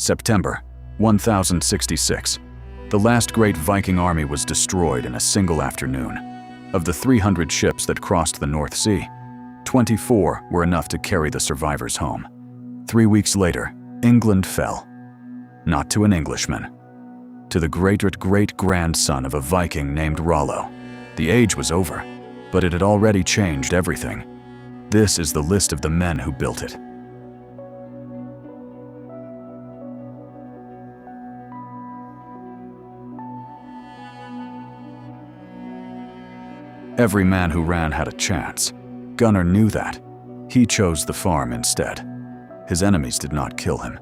September 1066. The last great Viking army was destroyed in a single afternoon. Of the 300 ships that crossed the North Sea, 24 were enough to carry the survivors home. 3 weeks later, England fell. Not to an Englishman. To the great-great-grandson of a Viking named Rollo. The age was over, but it had already changed everything. This is the list of the men who built it. Every man who ran had a chance. Gunnar knew that. He chose the farm instead. His enemies did not kill him.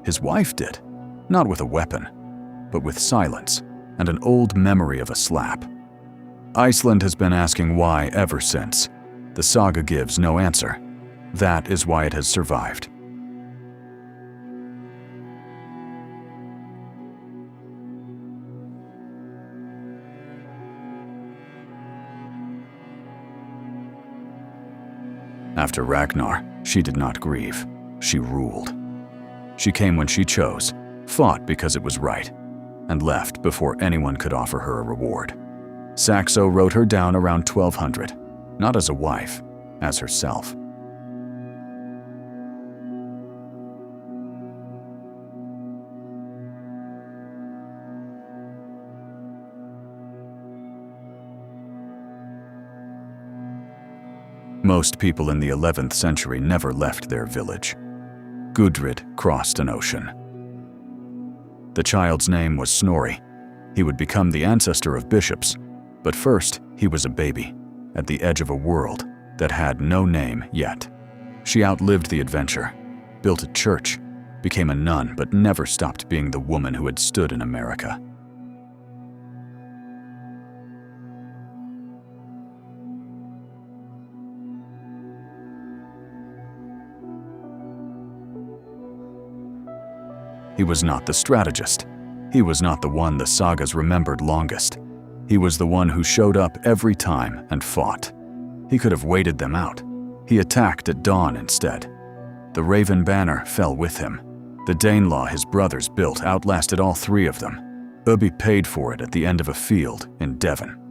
His wife did. Not with a weapon, but with silence and an old memory of a slap. Iceland has been asking why ever since. The saga gives no answer. That is why it has survived. After Ragnar, she did not grieve. She ruled. She came when she chose, fought because it was right, and left before anyone could offer her a reward. Saxo wrote her down around 1200, not as a wife, as herself. Most people in the 11th century never left their village. Gudrid crossed an ocean. The child's name was Snorri. He would become the ancestor of bishops, but first he was a baby, at the edge of a world that had no name yet. She outlived the adventure, built a church, became a nun, but never stopped being the woman who had stood in America. He was not the strategist. He was not the one the sagas remembered longest. He was the one who showed up every time and fought. He could have waited them out. He attacked at dawn instead. The Raven banner fell with him. The Danelaw his brothers built outlasted all three of them. Ubbi paid for it at the end of a field in Devon.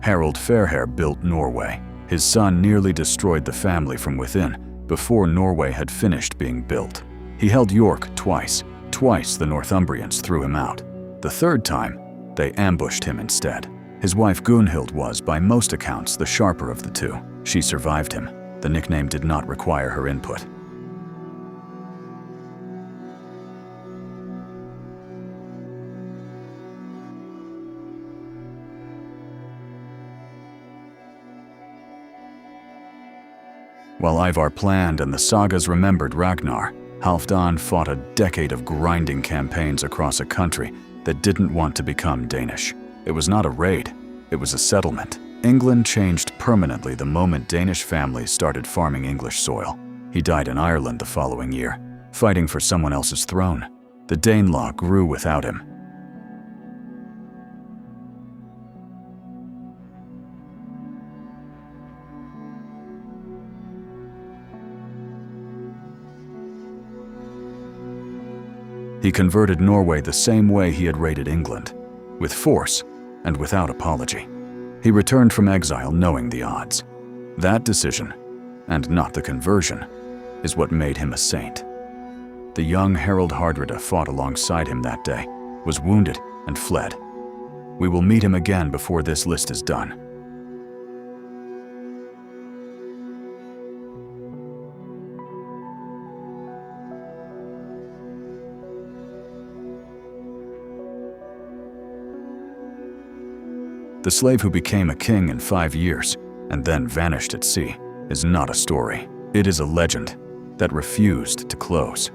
Harald Fairhair built Norway. His son nearly destroyed the family from within before Norway had finished being built. He held York twice. Twice the Northumbrians threw him out. The third time, they ambushed him instead. His wife Gunhild was, by most accounts, the sharper of the two. She survived him. The nickname did not require her input. While Ivar planned and the sagas remembered Ragnar, Halfdan fought a decade of grinding campaigns across a country that didn't want to become Danish. It was not a raid, it was a settlement. England changed permanently the moment Danish families started farming English soil. He died in Ireland the following year, fighting for someone else's throne. The Danelaw grew without him. He converted Norway the same way he had raided England, with force and without apology. He returned from exile knowing the odds. That decision, and not the conversion, is what made him a saint. The young Harald Hardrada fought alongside him that day, was wounded and fled. We will meet him again before this list is done. The slave who became a king in 5 years and then vanished at sea is not a story. It is a legend that refused to close.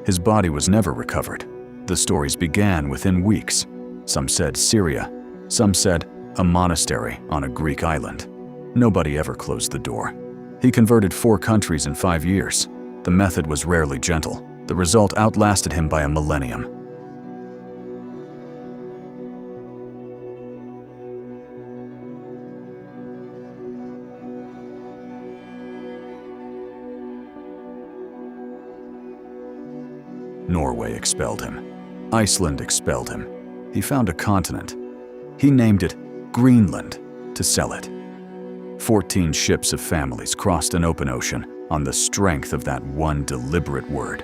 His body was never recovered. The stories began within weeks. Some said Syria, some said a monastery on a Greek island. Nobody ever closed the door. He converted 4 countries in 5 years. The method was rarely gentle. The result outlasted him by a millennium. Norway expelled him. Iceland expelled him. He found a continent. He named it Greenland to sell it. 14 ships of families crossed an open ocean on the strength of that one deliberate word.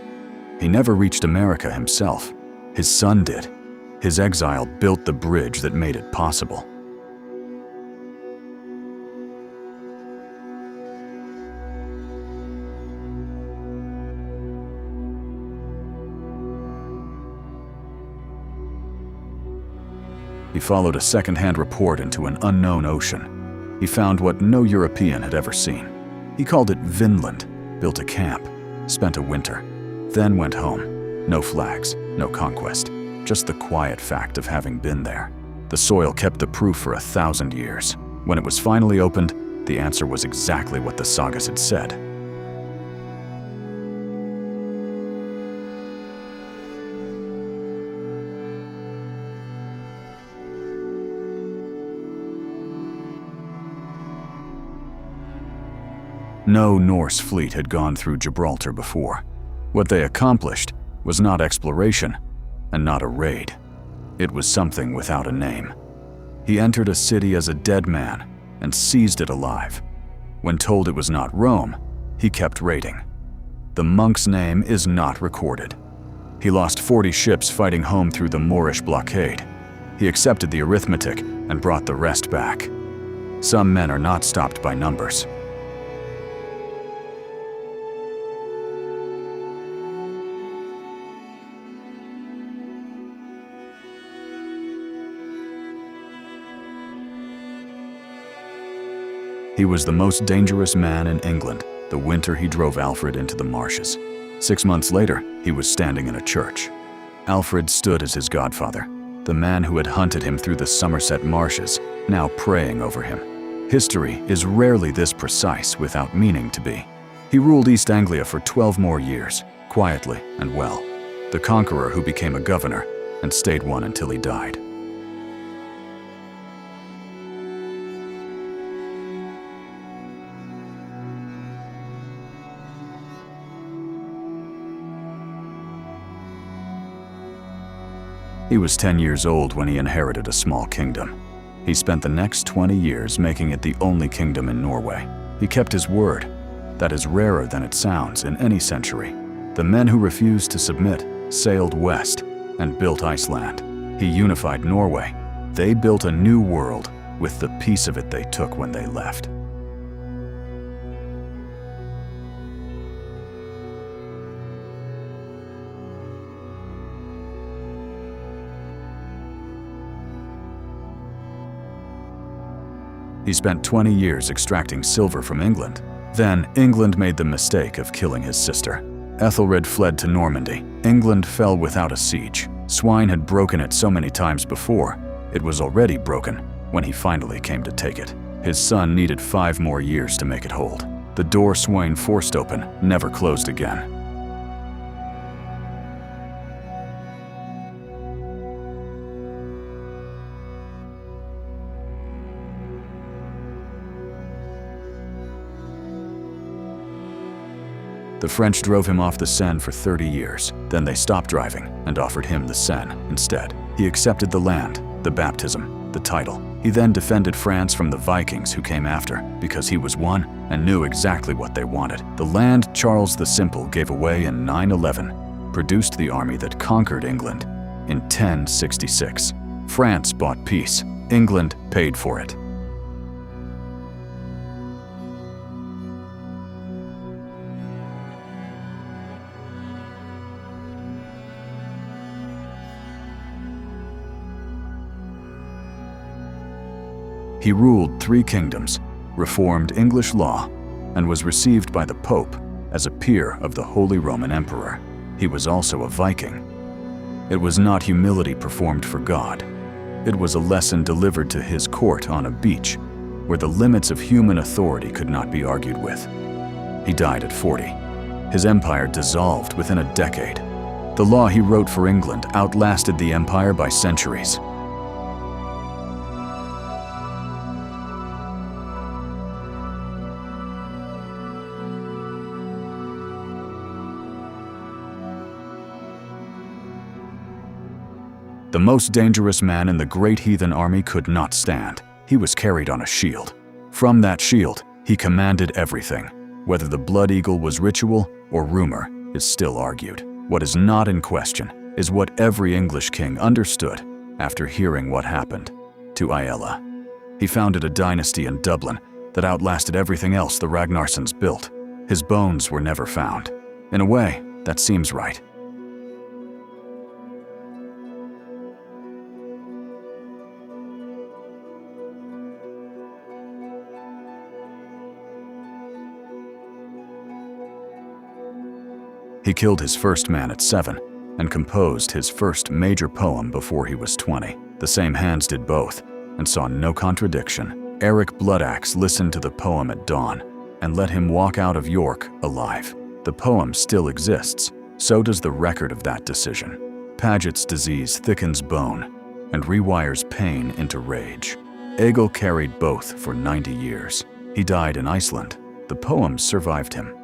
He never reached America himself. His son did. His exile built the bridge that made it possible. He followed a second-hand report into an unknown ocean. He found what no European had ever seen. He called it Vinland, built a camp, spent a winter, then went home. No flags, no conquest, just the quiet fact of having been there. The soil kept the proof for 1,000 years. When it was finally opened, the answer was exactly what the sagas had said. No Norse fleet had gone through Gibraltar before. What they accomplished was not exploration and not a raid. It was something without a name. He entered a city as a dead man and seized it alive. When told it was not Rome, he kept raiding. The monk's name is not recorded. He lost 40 ships fighting home through the Moorish blockade. He accepted the arithmetic and brought the rest back. Some men are not stopped by numbers. He was the most dangerous man in England the winter he drove Alfred into the marshes. 6 months later, he was standing in a church. Alfred stood as his godfather, the man who had hunted him through the Somerset marshes, now praying over him. History is rarely this precise without meaning to be. He ruled East Anglia for 12 more years, quietly and well. The conqueror who became a governor and stayed one until he died. He was 10 years old when he inherited a small kingdom. He spent the next 20 years making it the only kingdom in Norway. He kept his word. That is rarer than it sounds in any century. The men who refused to submit sailed west and built Iceland. He unified Norway. They built a new world with the piece of it they took when they left. He spent 20 years extracting silver from England. Then, England made the mistake of killing his sister. Ethelred fled to Normandy. England fell without a siege. Swine had broken it so many times before, it was already broken when he finally came to take it. His son needed 5 more years to make it hold. The door Sweyn forced open never closed again. The French drove him off the Seine for 30 years. Then they stopped driving and offered him the Seine instead. He accepted the land, the baptism, the title. He then defended France from the Vikings who came after, because he was one and knew exactly what they wanted. The land Charles the Simple gave away in 911 produced the army that conquered England in 1066. France bought peace. England paid for it. He ruled 3 kingdoms, reformed English law, and was received by the Pope as a peer of the Holy Roman Emperor. He was also a Viking. It was not humility performed for God. It was a lesson delivered to his court on a beach, where the limits of human authority could not be argued with. He died at 40. His empire dissolved within a decade. The law he wrote for England outlasted the empire by centuries. The most dangerous man in the great heathen army could not stand. He was carried on a shield. From that shield, he commanded everything. Whether the blood eagle was ritual or rumor is still argued. What is not in question is what every English king understood after hearing what happened to Aella. He founded a dynasty in Dublin that outlasted everything else the Ragnarssons built. His bones were never found. In a way, that seems right. He killed his first man at 7 and composed his first major poem before he was 20. The same hands did both and saw no contradiction. Eric Bloodaxe listened to the poem at dawn and let him walk out of York alive. The poem still exists, so does the record of that decision. Paget's disease thickens bone and rewires pain into rage. Egil carried both for 90 years. He died in Iceland. The poems survived him.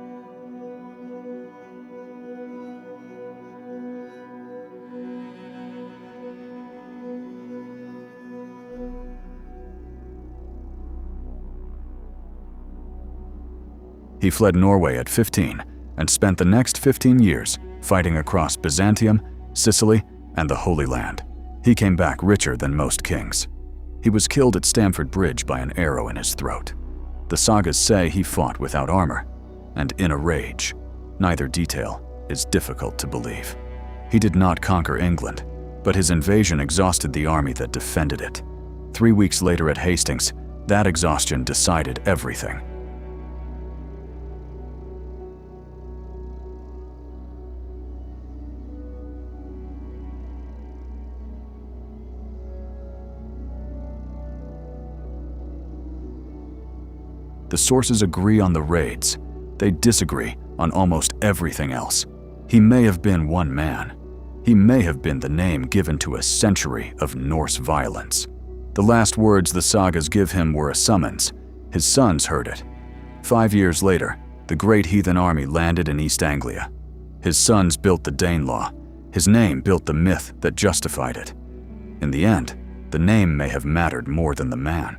He fled Norway at 15 and spent the next 15 years fighting across Byzantium, Sicily, and the Holy Land. He came back richer than most kings. He was killed at Stamford Bridge by an arrow in his throat. The sagas say he fought without armor and in a rage. Neither detail is difficult to believe. He did not conquer England, but his invasion exhausted the army that defended it. 3 weeks later at Hastings, that exhaustion decided everything. The sources agree on the raids. They disagree on almost everything else. He may have been one man. He may have been the name given to a century of Norse violence. The last words the sagas give him were a summons. His sons heard it. 5 years later, the great heathen army landed in East Anglia. His sons built the Danelaw. His name built the myth that justified it. In the end, the name may have mattered more than the man.